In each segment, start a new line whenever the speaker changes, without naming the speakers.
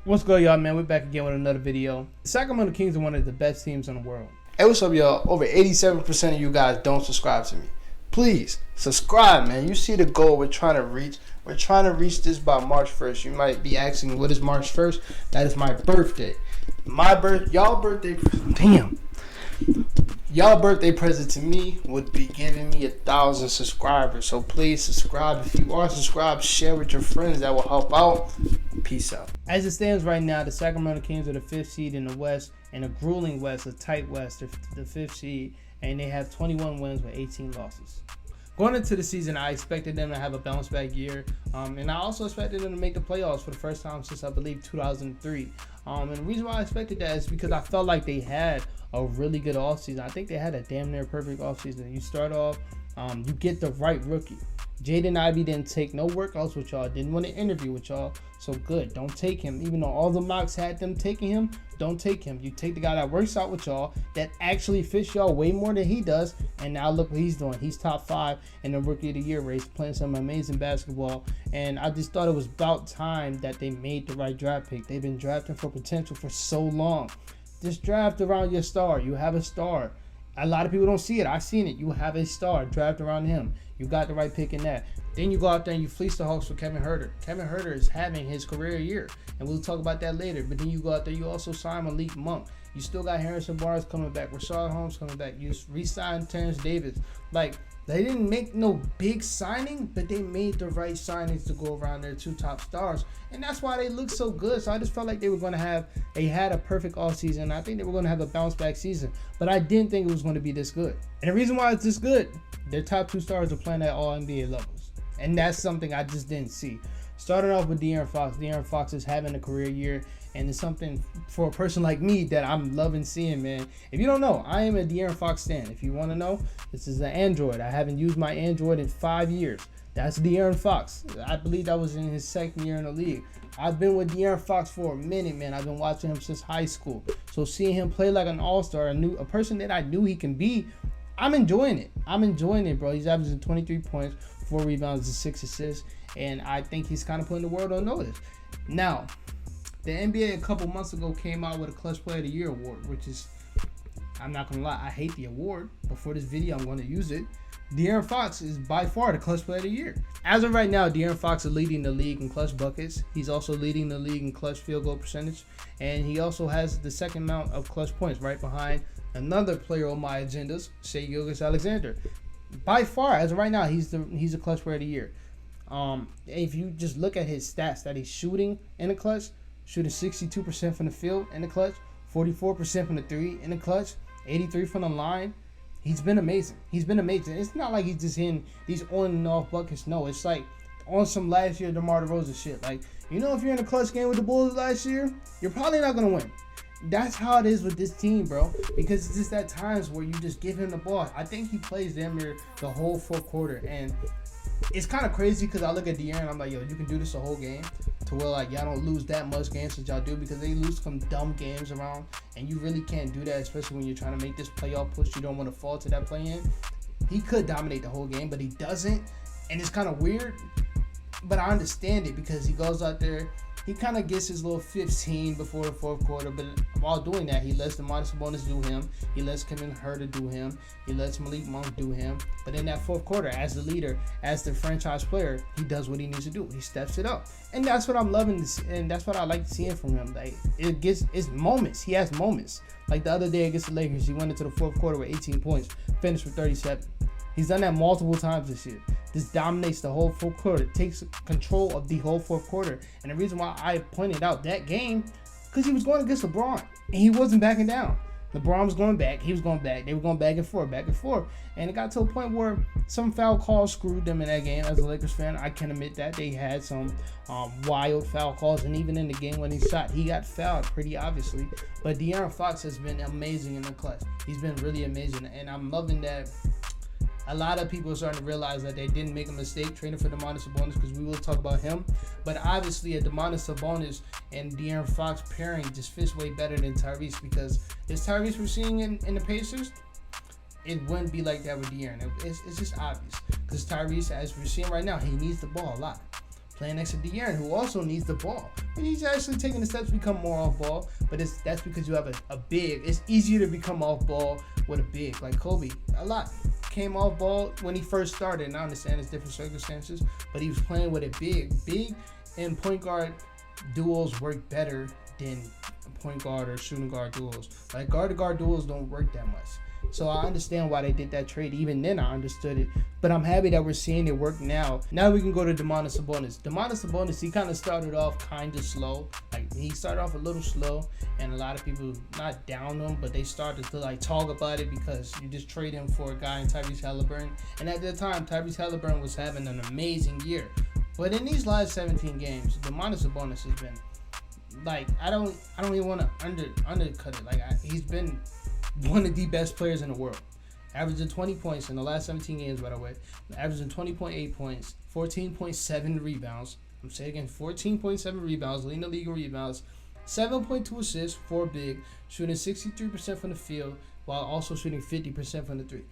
What's good, y'all, man? We're back again with another video. The Sacramento Kings are one of the best teams in the world.
Hey, what's up, y'all? Over 87% of you guys don't subscribe to me. Please, subscribe, man. You see the goal we're trying to reach. We're trying to reach this by March 1st. You might be asking, what is March 1st? That is my birthday. Y'all birthday present to me would be giving me 1,000 subscribers. So please subscribe. If you are subscribed, share with your friends. That will help out. Peace out.
As it stands right now, the Sacramento Kings are the 5th seed in the West, and a grueling West, a tight West. They're the 5th seed, and they have 21 wins with 18 losses. Going into the season, I expected them to have a bounce back year, and I also expected them to make the playoffs for the first time since, I believe, 2003. And the reason why I expected that is because I felt like they had a really good offseason. I think they had a damn near perfect offseason. You start off, you get the right rookie. Jaden Ivey didn't take no workouts with y'all, didn't want to interview with y'all, so good. Don't take him. Even though all the mocks had them taking him, don't take him. You take the guy that works out with y'all, that actually fits y'all way more than he does, and now look what he's doing. He's top 5 in the Rookie of the Year race, playing some amazing basketball, and I just thought it was about time that they made the right draft pick. They've been drafting for potential for so long. Just draft around your star. You have a star. A lot of people don't see it. I've seen it. You have a star. Draft around him. You got the right pick in that. Then you go out there and you fleece the Hawks for Kevin Huerter. Kevin Huerter is having his career year, and we'll talk about that later. But then you go out there, you also sign Malik Monk. You still got Harrison Barnes coming back, Rashad Holmes coming back. You re-signed Terrence Davis. Like, they didn't make no big signing, but they made the right signings to go around their 2 top stars. And that's why they look so good. So I just felt like they had a perfect offseason. I think they were going to have a bounce back season, but I didn't think it was going to be this good. And the reason why it's this good, their top 2 stars are playing at all NBA levels. And that's something I just didn't see. Starting off with De'Aaron Fox. De'Aaron Fox is having a career year, and it's something for a person like me that I'm loving seeing, man. If you don't know, I am a De'Aaron Fox stan. If you want to know, this is an Android. I haven't used my Android in 5 years. That's De'Aaron Fox. I believe that was in his 2nd year in the league. I've been with De'Aaron Fox for a minute, man. I've been watching him since high school. So seeing him play like an all-star, a person that I knew he can be, I'm enjoying it. I'm enjoying it, bro. He's averaging 23 points, 4 rebounds, and 6 assists, and I think he's kind of putting the world on notice. Now, the NBA a couple months ago came out with a Clutch Player of the Year award, which is, I'm not going to lie, I hate the award, but for this video, I'm going to use it. De'Aaron Fox is by far the Clutch Player of the Year. As of right now, De'Aaron Fox is leading the league in clutch buckets. He's also leading the league in clutch field goal percentage, and he also has the 2nd amount of clutch points, right behind another player on my agendas, Shai Gilgeous-Alexander. By far, as of right now, he's the Clutch Player of the Year. If you just look at his stats that he's shooting in the clutch, shooting 62% from the field in the clutch, 44% from the 3 in the clutch, 83 from the line. He's been amazing. He's been amazing. It's not like he's just hitting these on and off buckets. No, it's like on some last year DeMar DeRozan shit. Like, you know, if you're in a clutch game with the Bulls last year, you're probably not going to win. That's how it is with this team, bro. Because it's just at times where you just give him the ball. I think he plays damn near the whole 4th quarter. And it's kind of crazy because I look at De'Aaron and I'm like, yo, you can do this the whole game to where, like, y'all don't lose that much games as y'all do, because they lose some dumb games around. And you really can't do that, especially when you're trying to make this playoff push. You don't want to fall to that play-in. He could dominate the whole game, but he doesn't. And it's kind of weird. But I understand it because he goes out there. He kind of gets his little 15 before the 4th quarter, but while doing that, he lets Domantas Sabonis do him. He lets Kevin Huerter do him. He lets Malik Monk do him. But in that 4th quarter, as the leader, as the franchise player, he does what he needs to do. He steps it up, and that's what I'm loving, and that's what I like seeing from him. Like, it's moments. He has moments. Like the other day against the Lakers, he went into the 4th quarter with 18 points, finished with 37. He's done that multiple times this year. This dominates the whole 4th quarter, takes control of the whole 4th quarter. And the reason why I pointed out that game, because he was going against LeBron, and he wasn't backing down. LeBron was going back, he was going back. They were going back and forth. And it got to a point where some foul calls screwed them in that game. As a Lakers fan, I can admit that. They had some wild foul calls, and even in the game when he shot, he got fouled pretty obviously. But De'Aaron Fox has been amazing in the clutch. He's been really amazing, and I'm loving that. A lot of people are starting to realize that they didn't make a mistake trading for Domantas Sabonis, because we will talk about him. But obviously, a Domantas Sabonis and De'Aaron Fox pairing just fits way better than Tyrese, because this Tyrese we're seeing in the Pacers, it wouldn't be like that with De'Aaron. It's just obvious, because Tyrese, as we're seeing right now, he needs the ball a lot. playing next to De'Aaron, who also needs the ball. And he's actually taking the steps to become more off ball, but that's because you have a big. It's easier to become off ball with a big. Like Kobe, a lot came off ball when he first started, and I understand it's different circumstances, but he was playing with a big. Big and point guard duos work better than point guard or shooting guard duos. Like guard-to-guard duos don't work that much. So I understand why they did that trade. Even then, I understood it. But I'm happy that we're seeing it work now. Now we can go to Domantas Sabonis. Domantas Sabonis, he kind of started off kind of slow. Like, he started off a little slow, and a lot of people not down him, but they started to like talk about it because you just trade him for a guy in Tyrese Halliburton. And at that time, Tyrese Halliburton was having an amazing year. But in these last 17 games, Domantas Sabonis has been like, I don't even want to undercut it. Like, he's been one of the best players in the world. Averaging 20 points in the last 17 games, by the way. Averaging 20.8 points, 14.7 rebounds. I'm saying again, 14.7 rebounds, leading the league in rebounds. 7.2 assists, 4 big, shooting 63% from the field, while also shooting 50% from the three.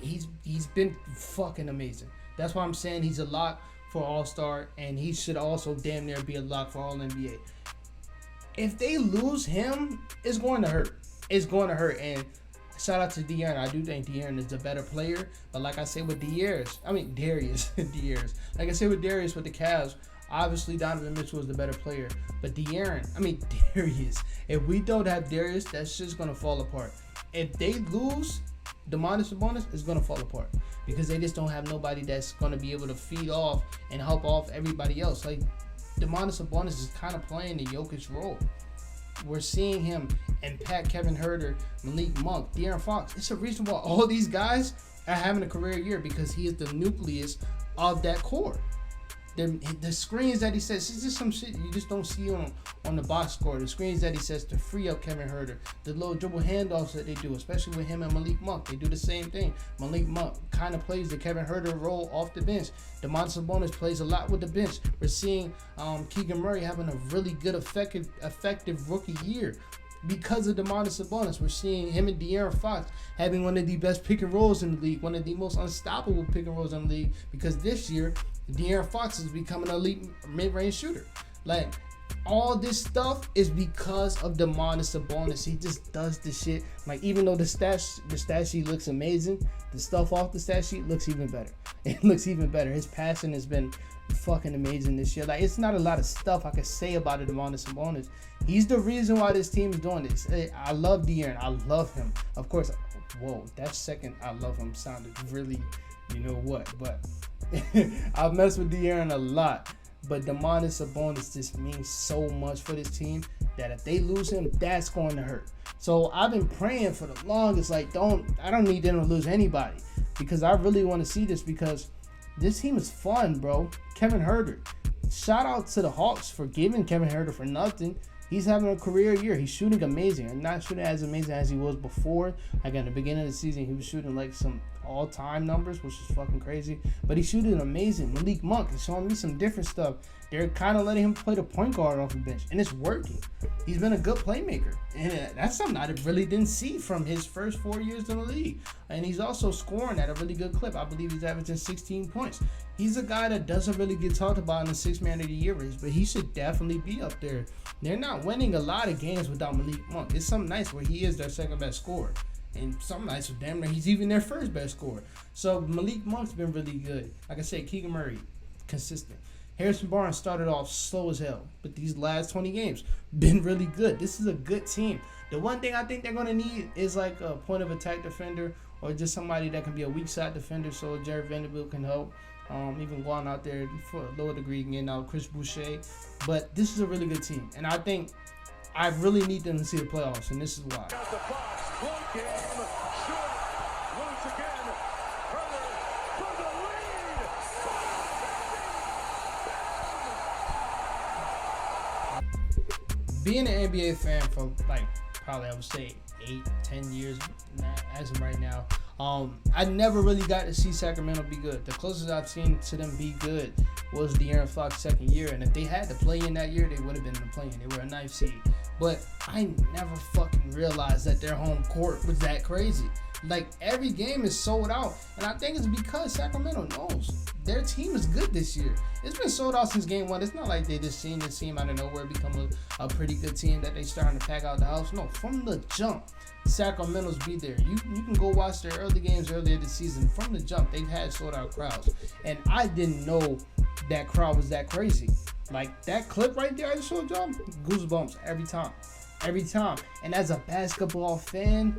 He's been fucking amazing. That's why I'm saying he's a lock for All-Star, and he should also damn near be a lock for All-NBA. If they lose him, it's going to hurt. It's going to hurt. And shout out to De'Aaron. I do think De'Aaron is the better player. But like I say with Darius. Like I say with Darius with the Cavs, obviously Donovan Mitchell is the better player. But Darius, if we don't have Darius, that's just going to fall apart. If they lose, Domantas Sabonis is going to fall apart. Because they just don't have nobody that's going to be able to feed off and help off everybody else. Like, Domantas Sabonis is kind of playing the Jokic role. We're seeing him impact Kevin Huerter, Malik Monk, De'Aaron Fox. It's a reason why all these guys are having a career year, because he is the nucleus of that core. The screens that he sets, it's just some shit you just don't see on the box score. The screens that he sets to free up Kevin Huerter, the little dribble handoffs that they do, especially with him and Malik Monk, they do the same thing. Malik Monk kind of plays the Kevin Huerter role off the bench. Domantas Sabonis plays a lot with the bench. We're seeing Keegan Murray having a really good, effective rookie year. Because of Domantas Sabonis, we're seeing him and De'Aaron Fox having one of the best pick and rolls in the league, one of the most unstoppable pick and rolls in the league, because this year, De'Aaron Fox is becoming an elite mid-range shooter. Like, all this stuff is because of Domantas Sabonis. He just does this shit. Like, even though the stat sheet looks amazing, the stuff off the stat sheet looks even better. It looks even better. His passing has been fucking amazing this year. Like, it's not a lot of stuff I could say about it, Domantas Sabonis. He's the reason why this team is doing this. I love De'Aaron. I love him. Of course, whoa, that second I love him sounded really, you know what, but I mess with De'Aaron a lot. But Domantas Sabonis just means so much for this team that if they lose him, that's going to hurt. So I've been praying for the longest, like, I don't need them to lose anybody, because I really want to see this, because this team is fun, bro. Kevin Huerter. Shout out to the Hawks for giving Kevin Huerter for nothing. He's having a career year. He's shooting amazing. And not shooting as amazing as he was before. Like, at the beginning of the season, he was shooting like some all-time numbers, which is fucking crazy. But he's shooting amazing. Malik Monk is showing me some different stuff. They're kind of letting him play the point guard off the bench. And it's working. He's been a good playmaker. And that's something I really didn't see from his first 4 years in the league. And he's also scoring at a really good clip. I believe he's averaging 16 points. He's a guy that doesn't really get talked about in the Sixth Man of the Year race, but he should definitely be up there. They're not winning a lot of games without Malik Monk. It's some nights where he is their second best scorer. And some nights with damn near he's even their first best scorer. So Malik Monk's been really good. Like I said, Keegan Murray, consistent. Harrison Barnes started off slow as hell, but these last 20 games been really good. This is a good team. The one thing I think they're going to need is like a point of attack defender, or just somebody that can be a weak side defender, so Jared Vanderbilt can help. Even going out there for a lower degree, getting out Chris Boucher. But this is a really good team, and I think I really need them to see the playoffs, and this is why. Being an NBA fan for like probably I would say 8-10 years as of right now, I never really got to see Sacramento be good. The closest I've seen to them be good was De'Aaron Fox second year, and if they had to play in that year, they would have been in the play-in. They were a 9th seed, but I never fucking realized that their home court was that crazy. Like, every game is sold out, and I think it's because Sacramento knows their team is good this year. It's been sold out since game one. It's not like they just seen this team out of nowhere become a pretty good team that they starting to pack out the house. No, from the jump, Sacramento's be there. You can go watch their early games earlier this season. From the jump, they've had sold out crowds. And I didn't know that crowd was that crazy. Like that clip right there I just showed y'all, goosebumps every time. Every time. And as a basketball fan,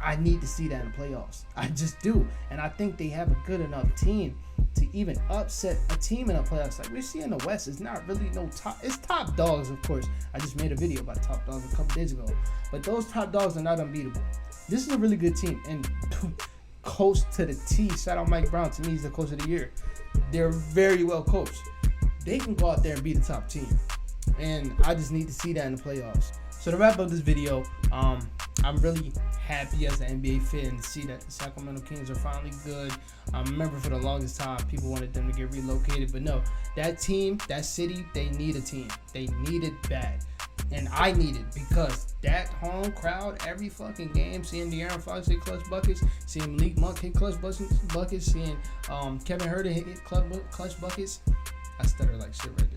I need to see that in the playoffs. I just do. And I think they have a good enough team to even upset a team in the playoffs. Like we see in the West, it's not really no top. It's top dogs, of course. I just made a video about top dogs a couple days ago. But those top dogs are not unbeatable. This is a really good team. And coach to the T. Shout out Mike Brown. To me, he's the coach of the year. They're very well coached. They can go out there and be the top team. And I just need to see that in the playoffs. So to wrap up this video, I'm really happy as an NBA fan to see that the Sacramento Kings are finally good. Remember for the longest time, people wanted them to get relocated. But no, that team, that city, they need a team. They need it bad. And I need it because that home crowd, every fucking game, seeing De'Aaron Fox hit clutch buckets, seeing Malik Monk hit clutch buckets, seeing Kevin Huerter hit clutch buckets. I stutter like shit right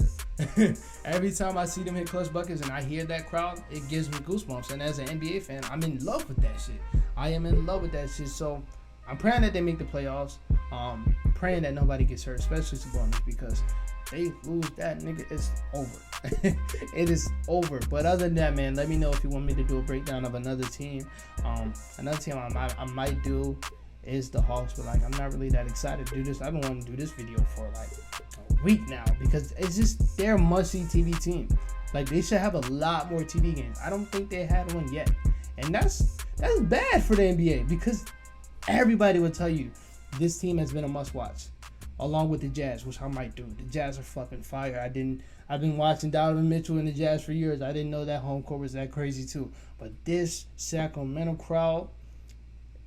there. Every time I see them hit clutch buckets and I hear that crowd, it gives me goosebumps. And as an NBA fan, I'm in love with that shit. I am in love with that shit. So I'm praying that they make the playoffs. Praying that nobody gets hurt, especially Sabonis, because they lose that nigga, it's over. It is over. But other than that, man, let me know if you want me to do a breakdown of another team. Another team I might do is the Hawks, but like I'm not really that excited to do this. I've been wanting to do this video for like a week now because it's just they're a must-see TV team. Like they should have a lot more TV games. I don't think they had one yet, and that's bad for the NBA because everybody will tell you this team has been a must-watch, along with the Jazz, which I might do. The Jazz are fucking fire. I've been watching Donovan Mitchell and the Jazz for years. I didn't know that home court was that crazy too. But this Sacramento crowd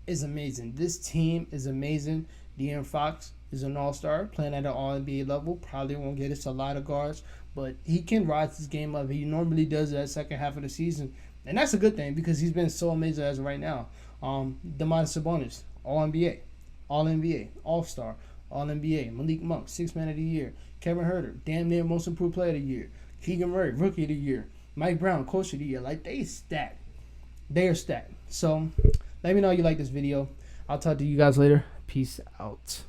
is amazing. This team is amazing. De'Aaron Fox is an all-star, playing at an all-NBA level. Probably won't get us a lot of guards, but he can rise his game up. He normally does that second half of the season, and that's a good thing because he's been so amazing as of right now. Domantas Sabonis, all-NBA, all-NBA, all-star, all-NBA. Malik Monk, 6th man of the year. Kevin Huerter, damn near most improved player of the year. Keegan Murray, rookie of the year. Mike Brown, coach of the year. Like, they stacked. They are stacked. So let me know you like this video. I'll talk to you guys later. Peace out.